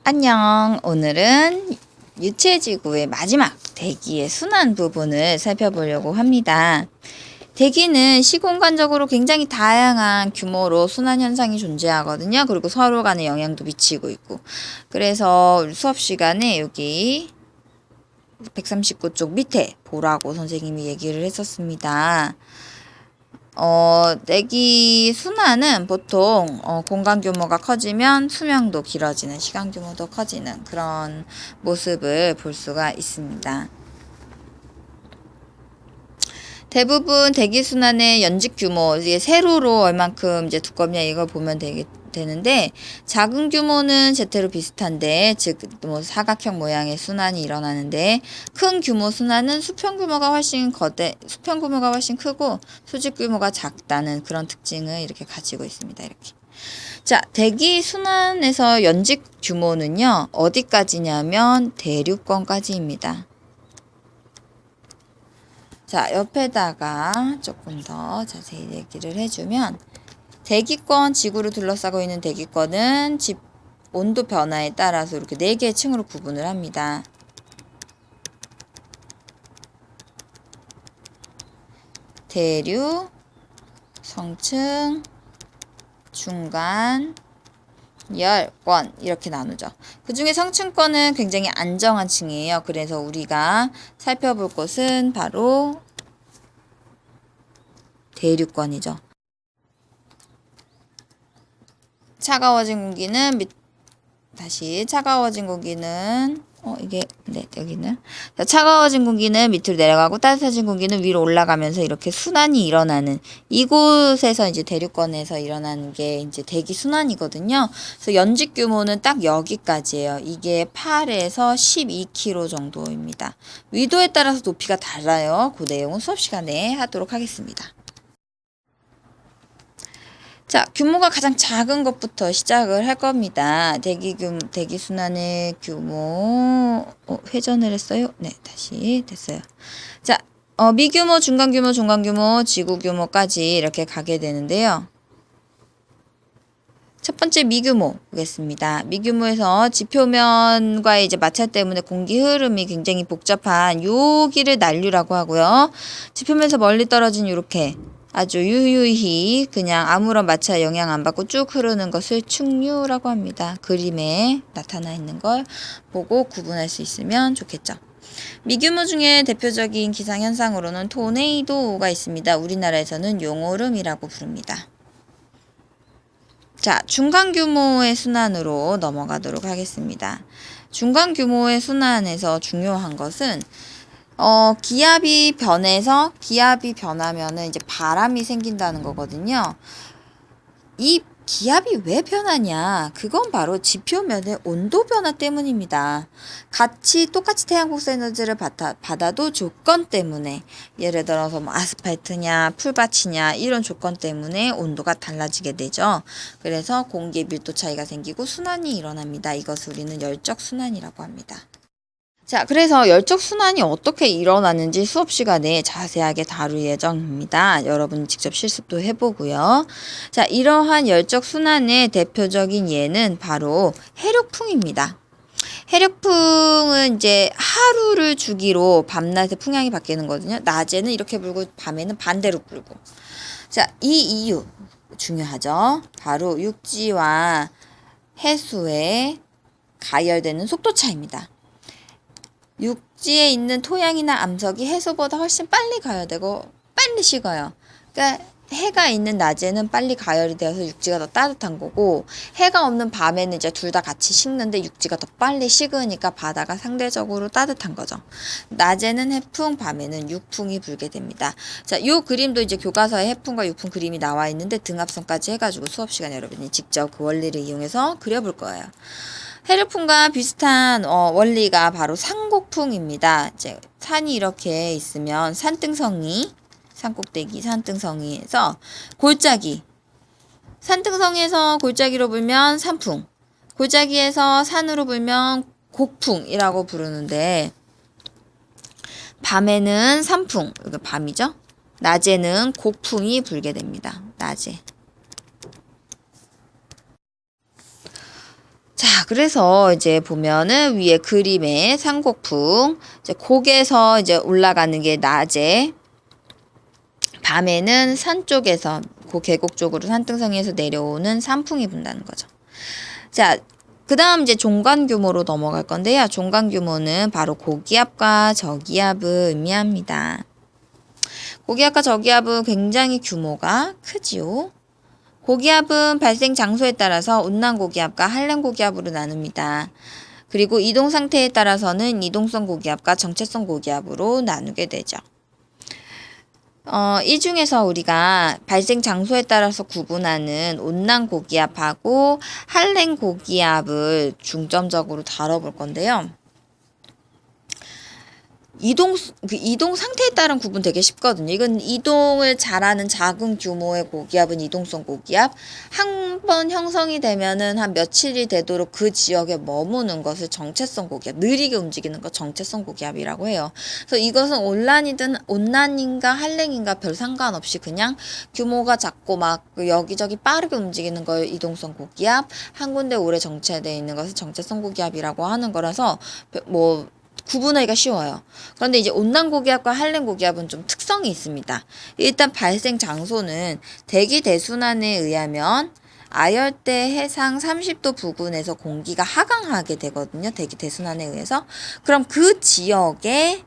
안녕. 오늘은 유체지구의 마지막 대기의 순환 부분을 살펴보려고 합니다. 대기는 시공간적으로 굉장히 다양한 규모로 순환 현상이 존재하거든요. 그리고 서로 간에 영향도 미치고 있고. 그래서 우리 수업 시간에 여기 139쪽 밑에 보라고 선생님이 얘기를 했었습니다. 대기 순환은 보통 공간 규모가 커지면 수명도 길어지는, 시간 규모도 커지는 그런 모습을 볼 수가 있습니다. 대부분 대기 순환의 연직 규모, 이게 세로로 얼만큼 이제 두껍냐 이걸 보면 되는데, 작은 규모는 제테로 비슷한데, 즉 뭐 사각형 모양의 순환이 일어나는데, 큰 규모 순환은 수평 규모가 훨씬 크고 수직 규모가 작다는 그런 특징을 이렇게 가지고 있습니다. 이렇게. 자, 대기 순환에서 연직 규모는요, 어디까지냐면 대륙권까지입니다. 자, 옆에다가 조금 더 자세히 얘기를 해주면, 대기권, 지구를 둘러싸고 있는 대기권은 온도 변화에 따라서 이렇게 4개의 층으로 구분을 합니다. 대륙, 성층, 중간, 열권 이렇게 나누죠. 그 중에 성층권은 굉장히 안정한 층이에요. 그래서 우리가 살펴볼 곳은 바로 대륙권이죠. 차가워진 공기는 여기는. 자, 차가워진 공기는 밑으로 내려가고 따뜻해진 공기는 위로 올라가면서 이렇게 순환이 일어나는, 이곳에서 이제 대륙권에서 일어나는 게 이제 대기 순환이거든요. 그래서 연직 규모는 딱 여기까지예요. 이게 8에서 12km 정도입니다. 위도에 따라서 높이가 달라요. 그 내용은 수업 시간에 하도록 하겠습니다. 자, 규모가 가장 작은 것부터 시작을 할 겁니다. 대기 순환의 규모, 회전을 했어요? 네, 다시 됐어요. 자, 미규모, 중간규모, 종간규모, 지구 규모까지 이렇게 가게 되는데요. 첫 번째 미규모 보겠습니다. 미규모에서 지표면과의 이제 마찰 때문에 공기 흐름이 굉장히 복잡한 여기를 난류라고 하고요. 지표면에서 멀리 떨어진 이렇게 아주 유유히 그냥 아무런 마찰 영향 안 받고 쭉 흐르는 것을 충류라고 합니다. 그림에 나타나 있는 걸 보고 구분할 수 있으면 좋겠죠. 미규모 중에 대표적인 기상현상으로는 토네이도가 있습니다. 우리나라에서는 용오름이라고 부릅니다. 자, 중간 규모의 순환으로 넘어가도록 하겠습니다. 중간 규모의 순환에서 중요한 것은 기압이 변하면은 이제 바람이 생긴다는 거거든요. 이 기압이 왜 변하냐? 그건 바로 지표면의 온도 변화 때문입니다. 똑같이 태양 복사 에너지를 받아도 조건 때문에, 예를 들어서 뭐 아스팔트냐 풀밭이냐 이런 조건 때문에 온도가 달라지게 되죠. 그래서 공기의 밀도 차이가 생기고 순환이 일어납니다. 이것을 우리는 열적 순환이라고 합니다. 자, 그래서 열적 순환이 어떻게 일어나는지 수업 시간에 자세하게 다룰 예정입니다. 여러분 직접 실습도 해보고요. 자, 이러한 열적 순환의 대표적인 예는 바로 해력풍입니다. 해력풍은 이제 하루를 주기로 밤낮의 풍향이 바뀌는 거거든요. 낮에는 이렇게 불고 밤에는 반대로 불고. 자, 이 이유 중요하죠. 바로 육지와 해수에 가열되는 속도 차이입니다. 육지에 있는 토양이나 암석이 해수보다 훨씬 빨리 가열되고 빨리 식어요. 그러니까 해가 있는 낮에는 빨리 가열이 되어서 육지가 더 따뜻한 거고, 해가 없는 밤에는 이제 둘 다 같이 식는데 육지가 더 빨리 식으니까 바다가 상대적으로 따뜻한 거죠. 낮에는 해풍, 밤에는 육풍이 불게 됩니다. 자, 요 그림도 이제 교과서에 해풍과 육풍 그림이 나와 있는데 등압선까지 해가지고 수업 시간에 여러분이 직접 그 원리를 이용해서 그려볼 거예요. 해력풍과 비슷한 원리가 바로 산곡풍입니다. 이제 산이 이렇게 있으면 산꼭대기, 산등성이에서 산등성에서 골짜기로 불면 산풍, 골짜기에서 산으로 불면 곡풍이라고 부르는데, 밤에는 산풍, 이거 밤이죠? 낮에는 곡풍이 불게 됩니다. 낮에. 자, 자, 그래서 이제 보면은 위에 그림에 산곡풍, 이제 곡에서 이제 올라가는 게 낮에, 밤에는 산 쪽에서, 그 계곡 쪽으로 산등성이에서 내려오는 산풍이 분다는 거죠. 자, 그 다음 이제 종간 규모로 넘어갈 건데요. 종간 규모는 바로 고기압과 저기압을 의미합니다. 고기압과 저기압은 굉장히 규모가 크지요. 고기압은 발생 장소에 따라서 온난 고기압과 한랭 고기압으로 나눕니다. 그리고 이동 상태에 따라서는 이동성 고기압과 정체성 고기압으로 나누게 되죠. 이 중에서 우리가 발생 장소에 따라서 구분하는 온난 고기압하고 한랭 고기압을 중점적으로 다뤄볼 건데요. 이동 상태에 따른 구분 되게 쉽거든요. 이건 이동을 잘하는 작은 규모의 고기압은 이동성 고기압. 한 번 형성이 되면은 한 며칠이 되도록 그 지역에 머무는 것을 정체성 고기압, 느리게 움직이는 것 정체성 고기압이라고 해요. 그래서 이것은 온난인가 한랭인가 별 상관없이 그냥 규모가 작고 막 여기저기 빠르게 움직이는 걸 이동성 고기압, 한 군데 오래 정체되어 있는 것을 정체성 고기압이라고 하는 거라서 뭐 구분하기가 쉬워요. 그런데 이제 온난 고기압과 한랭 고기압은 좀 특성이 있습니다. 일단 발생 장소는 대기 대순환에 의하면 아열대 해상 30도 부근에서 공기가 하강하게 되거든요. 대기 대순환에 의해서. 그럼 그 지역에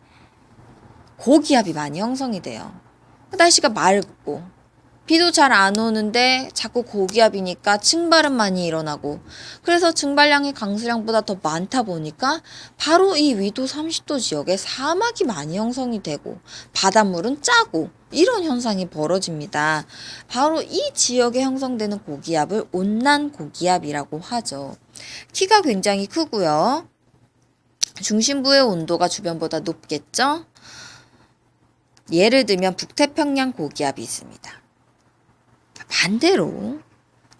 고기압이 많이 형성이 돼요. 날씨가 맑고 비도 잘 안 오는데 자꾸 고기압이니까 증발은 많이 일어나고, 그래서 증발량이 강수량보다 더 많다 보니까 바로 이 위도 30도 지역에 사막이 많이 형성이 되고 바닷물은 짜고 이런 현상이 벌어집니다. 바로 이 지역에 형성되는 고기압을 온난 고기압이라고 하죠. 키가 굉장히 크고요. 중심부의 온도가 주변보다 높겠죠. 예를 들면 북태평양 고기압이 있습니다. 반대로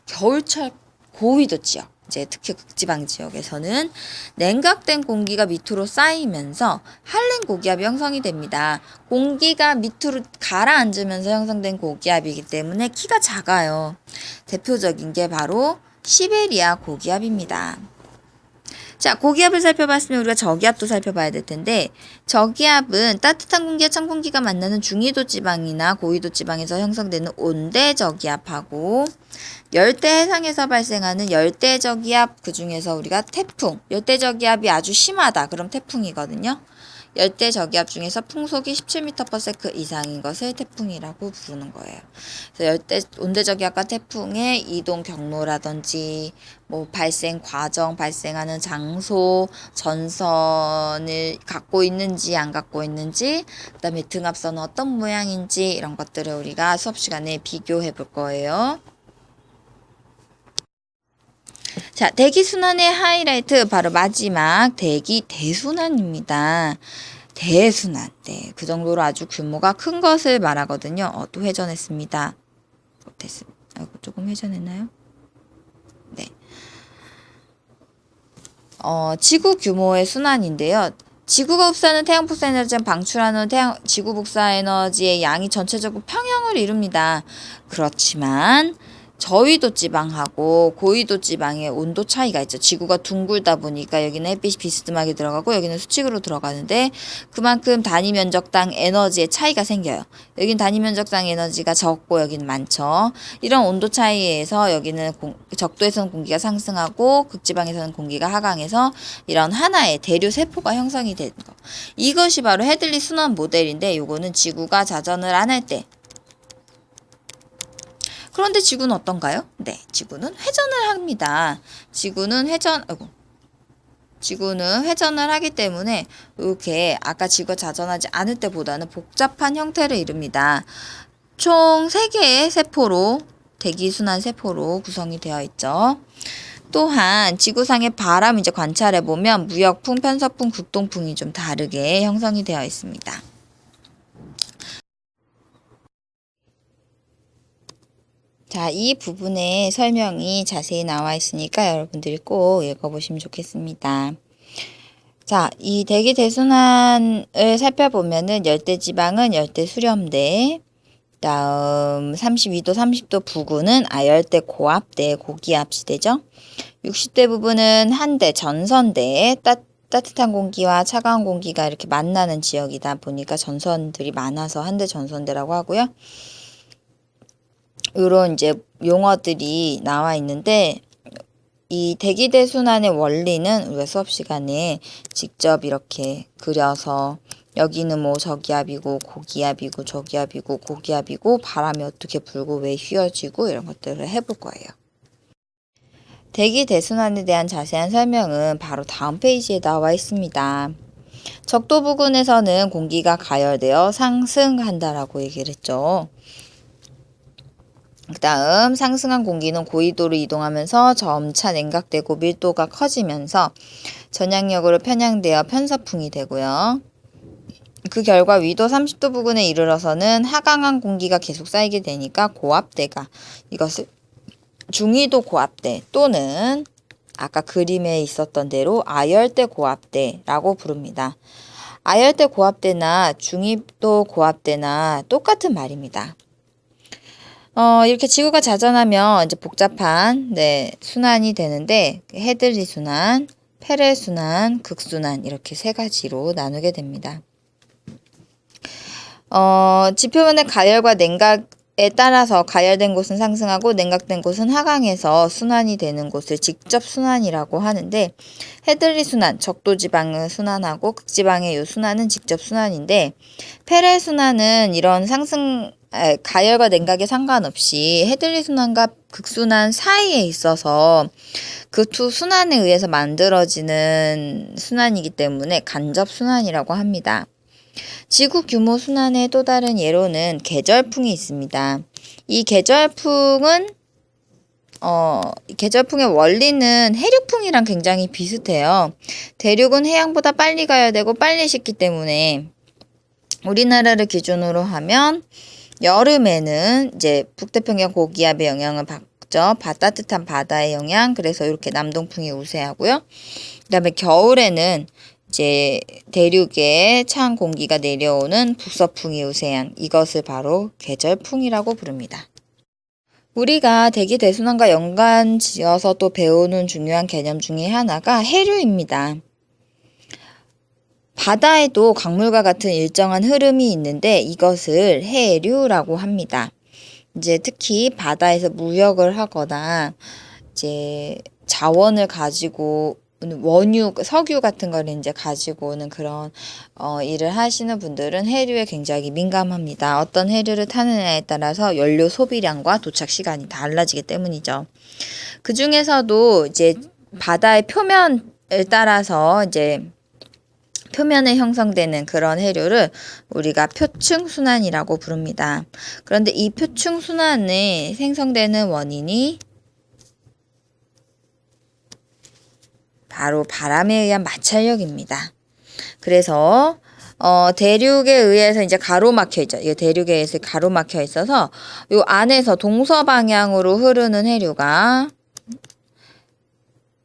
겨울철 고위도 지역, 이제 특히 극지방 지역에서는 냉각된 공기가 밑으로 쌓이면서 한랭 고기압이 형성이 됩니다. 공기가 밑으로 가라앉으면서 형성된 고기압이기 때문에 키가 작아요. 대표적인 게 바로 시베리아 고기압입니다. 자, 고기압을 살펴봤으면 우리가 저기압도 살펴봐야 될 텐데, 저기압은 따뜻한 공기와 찬 공기가 만나는 중위도 지방이나 고위도 지방에서 형성되는 온대 저기압하고, 열대 해상에서 발생하는 열대 저기압, 그 중에서 우리가 태풍, 열대 저기압이 아주 심하다. 그럼 태풍이거든요. 열대 저기압 중에서 풍속이 17m/s 이상인 것을 태풍이라고 부르는 거예요. 그래서 온대 저기압과 태풍의 이동 경로라든지 뭐 발생 과정, 발생하는 장소, 전선을 갖고 있는지 안 갖고 있는지, 그다음에 등압선은 어떤 모양인지 이런 것들을 우리가 수업 시간에 비교해 볼 거예요. 자, 대기 순환의 하이라이트 바로 마지막 대기 대순환입니다. 대순환. 네, 그 정도로 아주 규모가 큰 것을 말하거든요. 또 회전했습니다. 됐습니다. 조금 회전했나요? 네. 지구 규모의 순환인데요. 지구가 흡수하는 태양 폭사 에너지는 방출하는 지구 복사 에너지의 양이 전체적으로 평형을 이룹니다. 그렇지만 저위도 지방하고 고위도 지방의 온도 차이가 있죠. 지구가 둥글다 보니까 여기는 햇빛이 비스듬하게 들어가고 여기는 수직으로 들어가는데 그만큼 단위 면적당 에너지의 차이가 생겨요. 여기는 단위 면적당 에너지가 적고 여기는 많죠. 이런 온도 차이에 의해서 여기는 적도에서는 공기가 상승하고 극지방에서는 공기가 하강해서 이런 하나의 대류 세포가 형성이 되는 거. 이것이 바로 해들리 순환 모델인데, 요거는 지구가 자전을 안 할 때. 그런데 지구는 어떤가요? 네, 지구는 회전을 합니다. 지구는 회전을 하기 때문에 이렇게 아까 지구가 자전하지 않을 때보다는 복잡한 형태를 이룹니다. 총 3개의 세포로, 대기순환 세포로 구성이 되어 있죠. 또한 지구상의 바람 이제 관찰해 보면 무역풍, 편서풍, 극동풍이 좀 다르게 형성이 되어 있습니다. 자, 이 부분에 설명이 자세히 나와 있으니까 여러분들이 꼭 읽어보시면 좋겠습니다. 자, 이 대기 대순환을 살펴보면은 열대지방은 열대 수렴대, 다음 32도, 30도 부근은 아열대 고압대, 고기압 시대죠. 60대 부분은 한대, 전선대, 따뜻한 공기와 차가운 공기가 이렇게 만나는 지역이다 보니까 전선들이 많아서 한대 전선대라고 하고요. 요런 이제 용어들이 나와 있는데, 이 대기대 순환의 원리는 우리가 수업 시간에 직접 이렇게 그려서 여기는 뭐 저기압이고 고기압이고 저기압이고 고기압이고 바람이 어떻게 불고 왜 휘어지고 이런 것들을 해볼 거예요. 대기대순환에 대한 자세한 설명은 바로 다음 페이지에 나와 있습니다. 적도 부근에서는 공기가 가열되어 상승한다라고 얘기를 했죠. 그 다음 상승한 공기는 고緯도로 이동하면서 점차 냉각되고 밀도가 커지면서 전향력으로 편향되어 편서풍이 되고요. 그 결과 위도 30도 부근에 이르러서는 하강한 공기가 계속 쌓이게 되니까 고압대가, 이것을 중위도 고압대 또는 아까 그림에 있었던 대로 아열대 고압대라고 부릅니다. 아열대 고압대나 중위도 고압대나 똑같은 말입니다. 이렇게 지구가 자전하면 이제 복잡한 순환이 되는데, 헤들리 순환, 페레 순환, 극순환 이렇게 세 가지로 나누게 됩니다. 지표면의 가열과 냉각에 따라서 가열된 곳은 상승하고 냉각된 곳은 하강해서 순환이 되는 곳을 직접 순환이라고 하는데, 헤들리 순환, 적도 지방을 순환하고 극지방의 요 순환은 직접 순환인데, 페레 순환은 이런 가열과 냉각에 상관없이 헤들리 순환과 극순환 사이에 있어서 그 두 순환에 의해서 만들어지는 순환이기 때문에 간접 순환이라고 합니다. 지구 규모 순환의 또 다른 예로는 계절풍이 있습니다. 이 계절풍의 원리는 해륙풍이랑 굉장히 비슷해요. 대륙은 해양보다 빨리 가열되고 빨리 식기 때문에 우리나라를 기준으로 하면 여름에는 이제 북태평양 고기압의 영향을 받죠. 따뜻한 바다의 영향. 그래서 이렇게 남동풍이 우세하고요. 그다음에 겨울에는 이제 대륙에 찬 공기가 내려오는 북서풍이 우세한, 이것을 바로 계절풍이라고 부릅니다. 우리가 대기 대순환과 연관지어서 또 배우는 중요한 개념 중에 하나가 해류입니다. 바다에도 강물과 같은 일정한 흐름이 있는데 이것을 해류라고 합니다. 이제 특히 바다에서 무역을 하거나 이제 자원을 가지고 원유, 석유 같은 걸 이제 가지고 오는 그런 일을 하시는 분들은 해류에 굉장히 민감합니다. 어떤 해류를 타느냐에 따라서 연료 소비량과 도착 시간이 달라지기 때문이죠. 그 중에서도 이제 바다의 표면을 따라서 이제 표면에 형성되는 그런 해류를 우리가 표층순환이라고 부릅니다. 그런데 이 표층순환에 생성되는 원인이 바로 바람에 의한 마찰력입니다. 그래서 대륙에 의해서 이제 가로막혀 있죠. 이 대륙에 의해서 가로막혀 있어서 요 안에서 동서방향으로 흐르는 해류가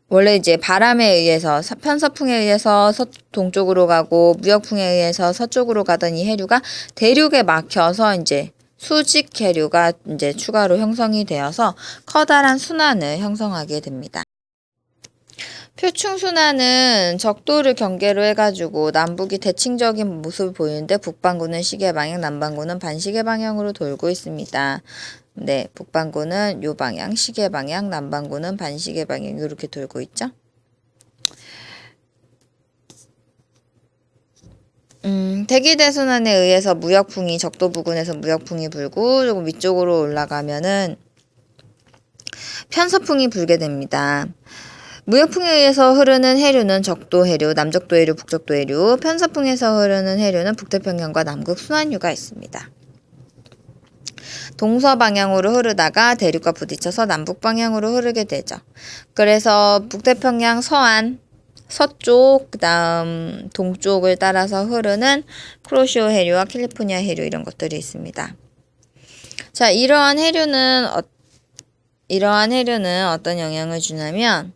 원래 이제 바람에 의해서 편서풍에 의해서 동쪽으로 가고 무역풍에 의해서 서쪽으로 가던 이 해류가 대륙에 막혀서 이제 수직 해류가 이제 추가로 형성이 되어서 커다란 순환을 형성하게 됩니다. 표층순환은 적도를 경계로 해가지고 남북이 대칭적인 모습을 보이는데 북반구는 시계 방향, 남반구는 반시계 방향으로 돌고 있습니다. 네, 북반구는 요 방향, 시계 방향, 남반구는 반시계 방향 이렇게 돌고 있죠. 대기대순환에 의해서 무역풍이 적도 부근에서 무역풍이 불고 조금 위쪽으로 올라가면은 편서풍이 불게 됩니다. 무역풍에 의해서 흐르는 해류는 적도 해류, 남적도 해류, 북적도 해류, 편서풍에서 흐르는 해류는 북태평양과 남극 순환류가 있습니다. 동서방향으로 흐르다가 대륙과 부딪혀서 남북방향으로 흐르게 되죠. 그래서 북태평양 서안, 서쪽, 그 다음 동쪽을 따라서 흐르는 쿠로시오 해류와 캘리포니아 해류 이런 것들이 있습니다. 자, 이러한 해류는 어떤 영향을 주냐면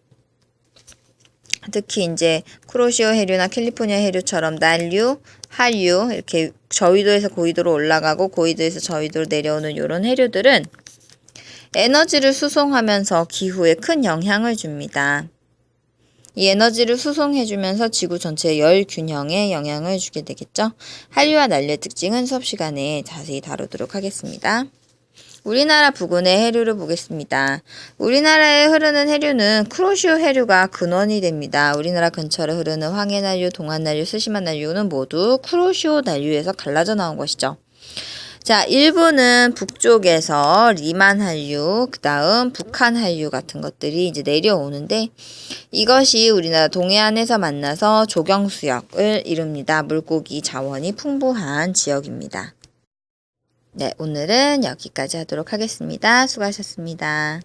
특히 이제 쿠로시오 해류나 캘리포니아 해류처럼 난류, 하류 이렇게 저위도에서 고위도로 올라가고 고위도에서 저위도로 내려오는 이런 해류들은 에너지를 수송하면서 기후에 큰 영향을 줍니다. 이 에너지를 수송해주면서 지구 전체의 열 균형에 영향을 주게 되겠죠. 한류와 난류의 특징은 수업 시간에 자세히 다루도록 하겠습니다. 우리나라 부근의 해류를 보겠습니다. 우리나라에 흐르는 해류는 쿠로시오 해류가 근원이 됩니다. 우리나라 근처를 흐르는 황해난류, 동안난류, 스시마난류는 모두 쿠로시오 난류에서 갈라져 나온 것이죠. 자, 일부는 북쪽에서 리만 한류, 그 다음 북한 한류 같은 것들이 이제 내려오는데 이것이 우리나라 동해안에서 만나서 조경수역을 이룹니다. 물고기 자원이 풍부한 지역입니다. 네, 오늘은 여기까지 하도록 하겠습니다. 수고하셨습니다.